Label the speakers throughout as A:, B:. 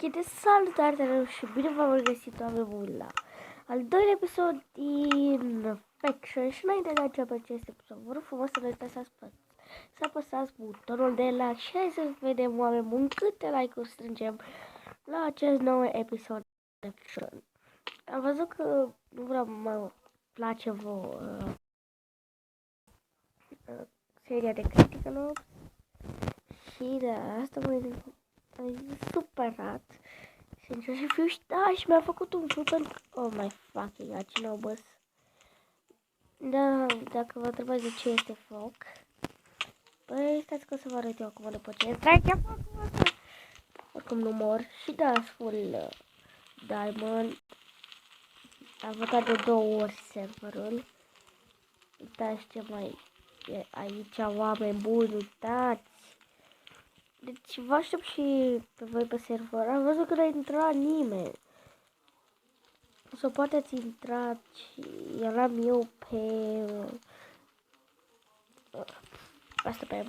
A: de salutare, dragilor, și bine v-am regăsit, oameni buni, la al doilea episod din Faction. Și înainte de a începe acest episod, vă rog frumos să nu uitați să apăsați butonul de like și hai să vedem, oameni buni, câte like-uri strângem la acest nou episod de Faction. Am văzut că nu vreau mă place seria de Critical Ops și de asta m-am supărat. Sincer să fiu și da, și mi-a făcut un foc pentru că... Oh my fucking god, cine obăs. Da, dacă vă întrebați de ce este foc. Păi, stați că o să vă arăt eu acum după ce trece focul ăsta. Oricum nu mor. Și da, full diamond. Am votat de 2 ori serverul. Uitați ce mai e aici, oameni buni, uitați. Deci vă aștept și pe voi pe server. Am văzut că n-a intrat nimeni. Sau poate ați intrat și eram eu asta pe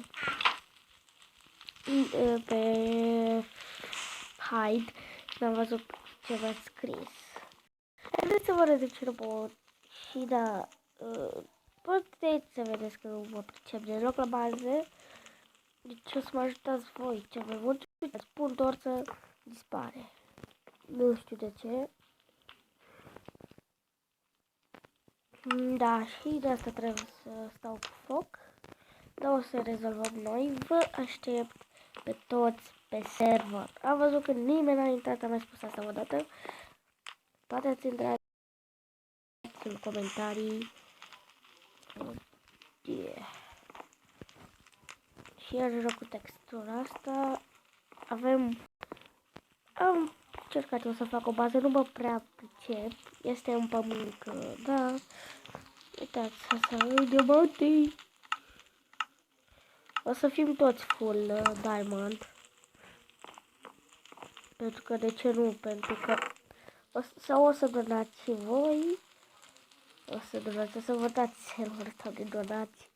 A: hide și n-am văzut ce v-a scris. Haideți să vă arăt de ce nu pot. Și da, puteți să vedeți că nu mă pricep deloc la bază. Deci o să mă ajutați voi cel mai mult. Spun doar să dispare. Nu știu de ce. Da, și de asta trebuie să stau cu foc. Dar o să rezolvăm noi. Vă aștept pe toți pe server. Am văzut că nimeni n-a intrat, am mai spus asta o dată. Poate ați intrat în comentarii. Și iar joc cu textura asta. Am încercat eu să fac o bază, nu mă prea pricep. Este un pământ, da. Uitați, asta e diamantii. O să fim toți full diamond. Pentru că de ce nu? Pentru că o să donați și voi. O să donați, o să votați serverul sau de donați.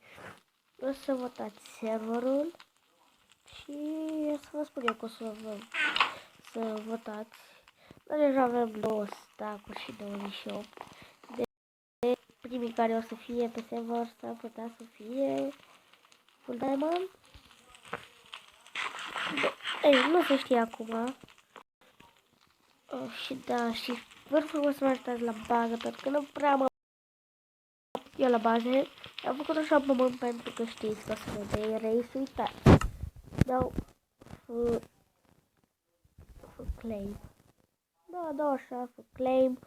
A: O să votați serverul. Și o să vă spun eu că o să votați. Dar deja avem 2 stack-uri și 28. De primii care o să fie pe server s-ar putea să fie full diamond. Ei, nu se știe acum. Și da, și vă rog frumos să mă ajutați la bază, pentru că nu prea mă eu la bază. Am făcut așa pământ pentru că știți că o să ne dea race, uitați. Dau claim. Da, dau așa, claim.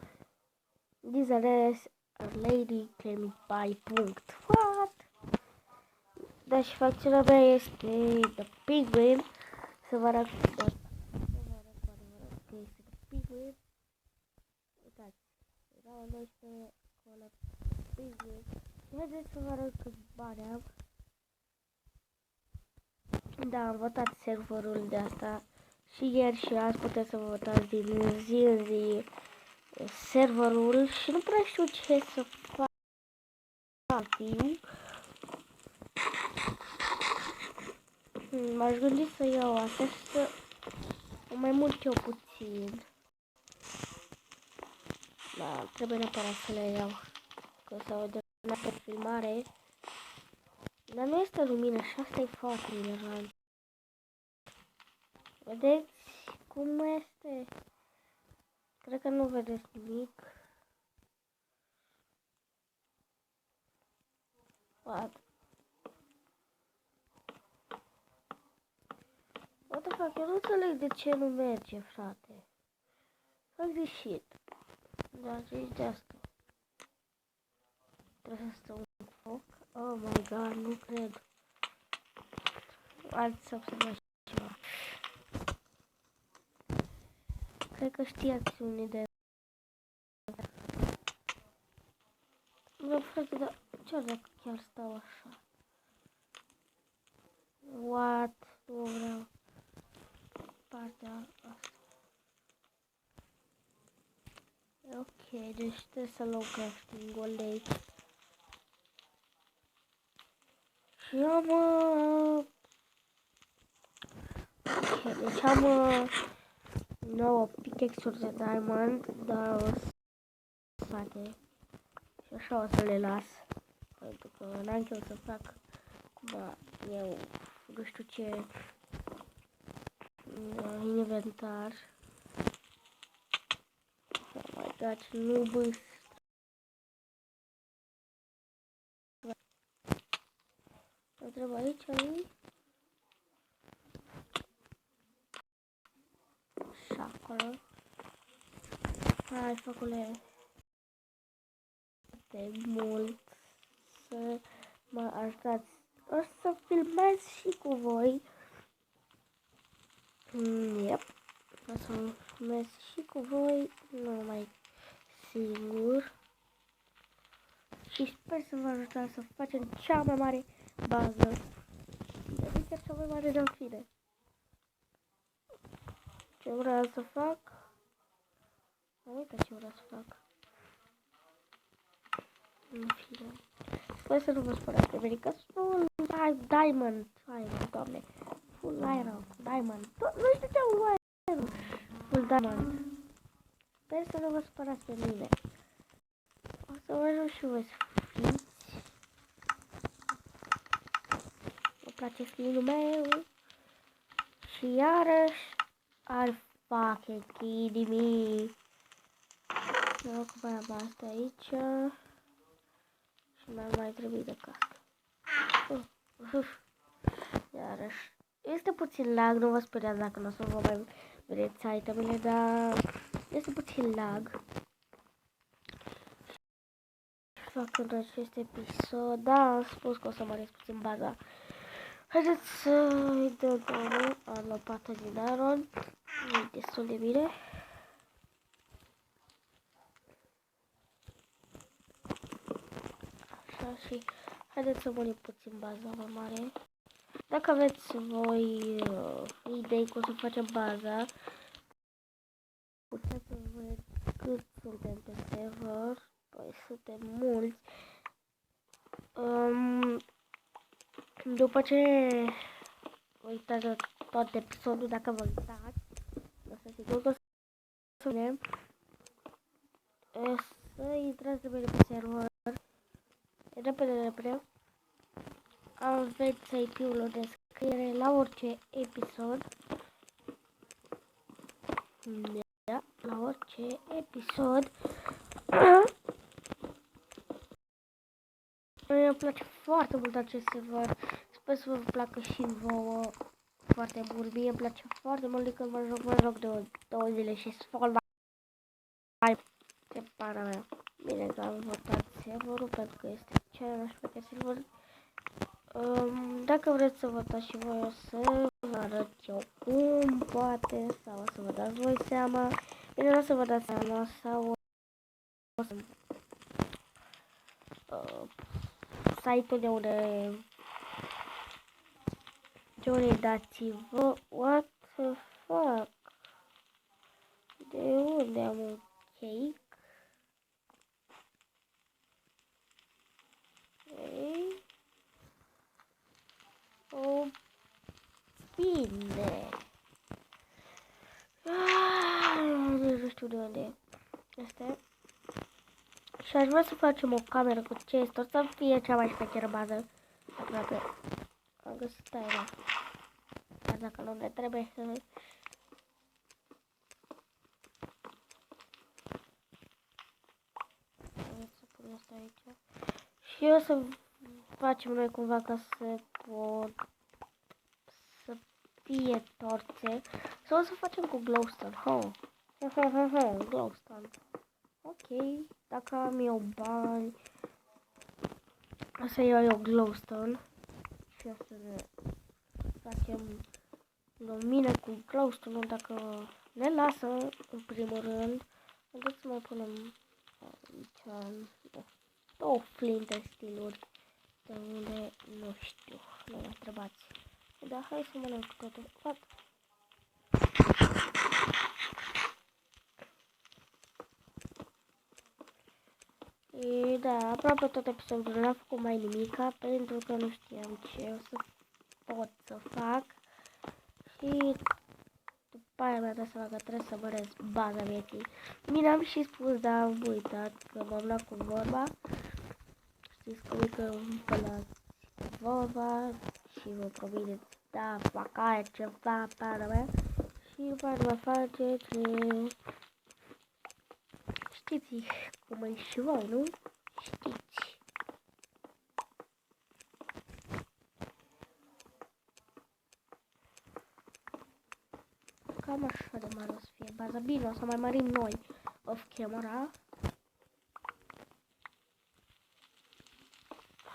A: Dizales lady claiming by punct. What? Da, și facțiunea mea este The Penguin. Să vă arăt că este The Penguin. Uitați, erau 12 acolo Penguin. Și haideți să vă arăt câți bani am. Da, am votat serverul de asta. Și ieri și azi puteți să vă votați din zi în zi serverul. Și nu prea știu ce să fac. M-aș gândi să iau astea și să mai mult eu puțin. Da, trebuie neapărat să le iau. Că s-au dăunat pe filmare. Dar nu este lumină și asta e foarte inerant. Vedeți cum este? Cred că nu vedeți nimic. What the fuck, eu nu înțeleg de ce nu merge, frate. Am greșit. Dar zici de asta. Trebuie să stau în foc. Oh my god, nu cred. Ați să observați ceva. Cred că știați unii de... Bă, frate, dar ce dacă chiar stau așa? What? Nu vreau. Partea asta. Ok, deci trebuie să luăm crafting-ul de aici. Și am... Ok, deci am 9 pickaxe-uri de diamond, dar o să face. Și așa o să le las. Pentru că n-am chef să fac cum eu, nu știu ce, inventar. Oh my god, nu băs. Mă întreb aici, nu? Și acolo. Hai, făcule. De mult să mă ajutați. O să filmez și cu voi. Yep. O să filmez și cu voi. Nu mai singur. Și sper să vă ajutați să facem cea mai mare bază. De chiar cea mai mare de-n fine. Ce vreau să fac? Am uitat ce vreau să fac. În fine. Sper să nu vă spărați de mine, că sunt diamond. Hai, doamne. Full iron. Diamond. Nu știu ce am iron. Full diamond. Sper să nu vă spărați pe mine. O să vă ajut și voi să fiți. Îmi place skin-ul meu. Și iarăși ar fucking kidding me. Să ocupăm asta aici. Și mai trebuie de casă. Iarăși. Este puțin lag, nu vă speriați dacă nu o să vă mai vedeți itemele, dar este puțin lag. Fac în acest episod, da, am spus că o să măresc puțin baza. Haideți să-i dăm drumul. Am lopată din iron. E destul de bine. Așa și haideți să murim puțin baza mai mare. Dacă aveți voi idei cum să facem baza, puteți să vedeți cât suntem pe server. Păi suntem mulți. După ce uitați tot episodul, dacă vă uitați, o să sigur că o să vedem. Să intrați de pe server. Repede. Aveți IP-ul în descriere la orice episod. Da, la orice episod. Îmi place foarte mult acest server. Sper să vă placă și vouă. Foarte bun. Mie îmi place foarte mult de când mă joc de 2 zile și sfol mai ce pana mea. Bine că am votat serverul pentru că este cel mai șmecher server. Dacă vreți să votați și voi, o să vă arăt eu cum poate, sau o să vă dați voi seama. Bine, o să vă dați seama sau o să site-ul de unde dați-vă. What the fuck? De unde am un cake? Okay. Oh, bine. Nu știu de unde este. Și aș vrea să facem o cameră cu chest, o să fie cea mai șmecheră bază. Aproape. Am găsit aia. Dar dacă nu ne trebuie să... Să pun asta aici. Și o să facem noi cumva ca să pot să fie torțe. Sau o să facem cu glowstone. Glowstone. Ok, dacă am eu bani, o să iau eu glowstone și o să ne facem lumină cu glowstone dacă ne lasă în primul rând. Haideți să mai punem aici două flinte stiluri de unde nu știu, nu mă întrebați. Dar hai să mănânc totul. E, da, aproape tot episodul n-am făcut mai nimica pentru că nu știam ce o să pot să fac. Și după aia mi-am dat seama că trebuie să măresc baza vieții. Bine, am și spus, dar am uitat că m-am luat cu vorba. Știți că uite îmi pălați vorba și vă promiteți, da, fac aia ceva pe ara mea și după aia vă faceți, știți cum e și voi, nu? Știți. Cam așa de mare o să fie baza. Bine, o să mai mărim noi off camera.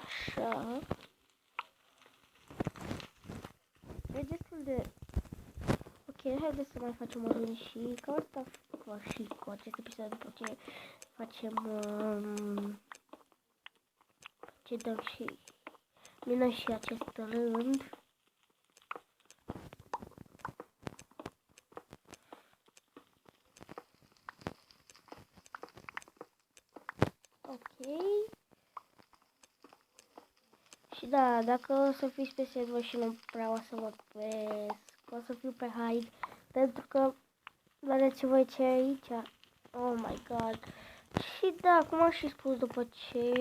A: Așa. E destul de... Ok, haideți să mai facem o rând și ca asta și cu acest episod după ce facem... ce dăm și... minăm și acest rând. Ok. Și da, dacă o să fiți pe server și nu prea o să vă vezi, o să fiu pe hide, pentru că vedeți voi ce e aici. Oh my god. Și da, cum am și spus, după ce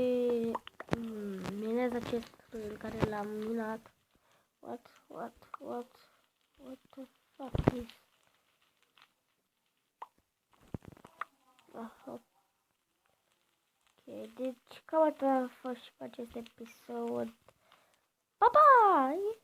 A: minez acest în care l-am minat. What the fuck is... Ok, deci cam atât a fost și pe acest episod. Bye bye!